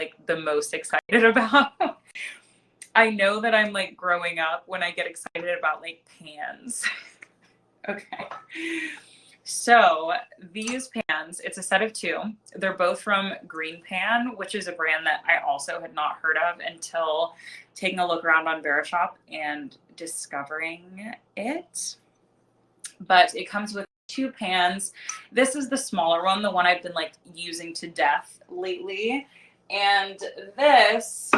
like the most excited about. I know that I'm like growing up when I get excited about like pans. Okay. So these pans, it's a set of 2. They're both from Greenpan, which is a brand that I also had not heard of until taking a look around on Verishop and discovering it. But it comes with 2 pans. This is the smaller one, the one I've been like using to death lately. And this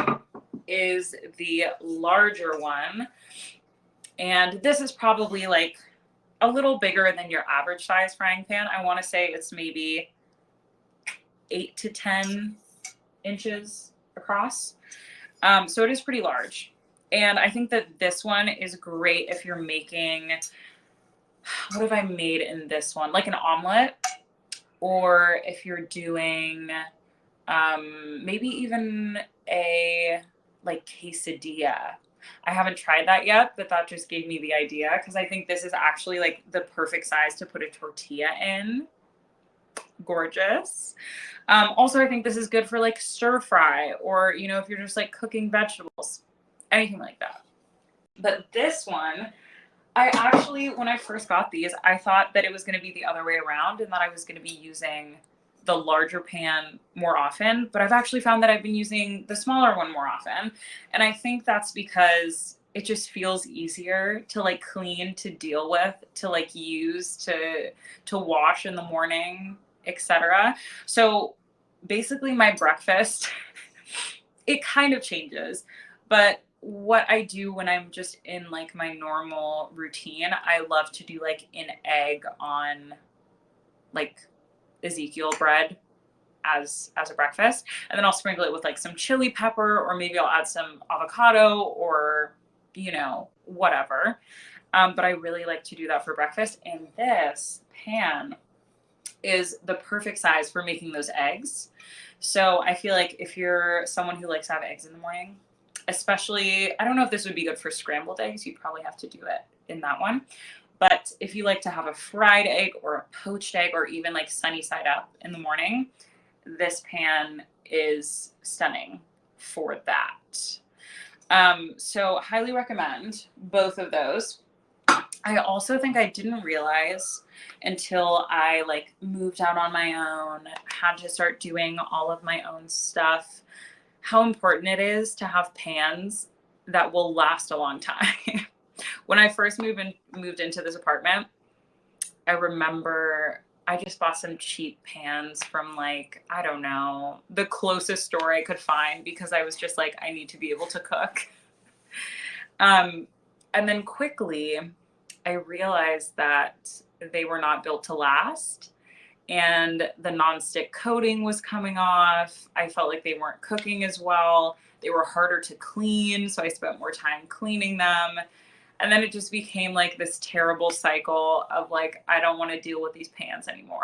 is the larger one. And this is probably like a little bigger than your average size frying pan. I want to say it's maybe 8 to 10 inches across. So it is pretty large. And I think that this one is great if you're making, what have I made in this one? Like an omelet, or if you're doing maybe even a like quesadilla. I haven't tried that yet, but that just gave me the idea because I think this is actually like the perfect size to put a tortilla in. Gorgeous. Also, I think this is good for like stir fry, or, you know, if you're just like cooking vegetables, anything like that. But this one, I actually, when I first got these, I thought that it was going to be the other way around and that I was going to be using the larger pan more often, but I've actually found that I've been using the smaller one more often. And I think that's because it just feels easier to like clean, to deal with, to like use, to wash in the morning, etc. So basically my breakfast, it kind of changes, but what I do when I'm just in like my normal routine, I love to do like an egg on like Ezekiel bread as a breakfast, and then I'll sprinkle it with like some chili pepper, or maybe I'll add some avocado, or, you know, whatever. But I really like to do that for breakfast, and this pan is the perfect size for making those eggs. So I feel like if you're someone who likes to have eggs in the morning, especially, I don't know if this would be good for scrambled eggs, you'd probably have to do it in that one. But if you like to have a fried egg or a poached egg, or even like sunny side up in the morning, this pan is stunning for that. So highly recommend both of those. I also think I didn't realize until I like moved out on my own, had to start doing all of my own stuff, how important it is to have pans that will last a long time. When I first moved into this apartment, I remember I just bought some cheap pans from like, I don't know, the closest store I could find, because I was just like, I need to be able to cook. And then quickly I realized that they were not built to last, and the nonstick coating was coming off. I felt like they weren't cooking as well. They were harder to clean, so I spent more time cleaning them. And then it just became like this terrible cycle of like, I don't want to deal with these pans anymore.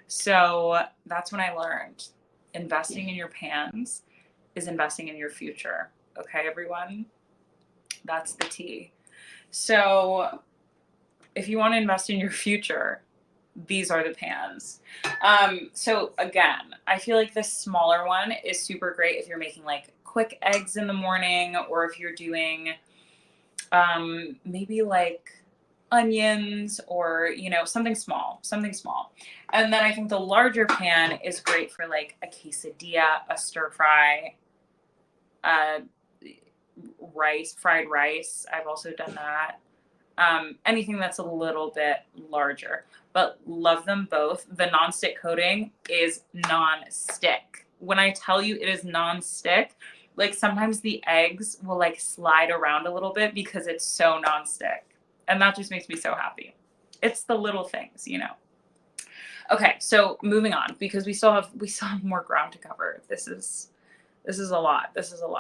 So that's when I learned investing in your pans is investing in your future. Okay, everyone? That's the tea. So if you want to invest in your future, these are the pans. So again, I feel like this smaller one is super great if you're making like quick eggs in the morning, or if you're doing maybe like onions, or, you know, something small. And then I think the larger pan is great for like a quesadilla, a stir fry, fried rice. I've also done that. Anything that's a little bit larger, but love them both. The nonstick coating is non-stick. When I tell you it is non-stick, like sometimes the eggs will like slide around a little bit because it's so non-stick. And that just makes me so happy. It's the little things, you know. Okay, so moving on, because we still have more ground to cover. This is a lot.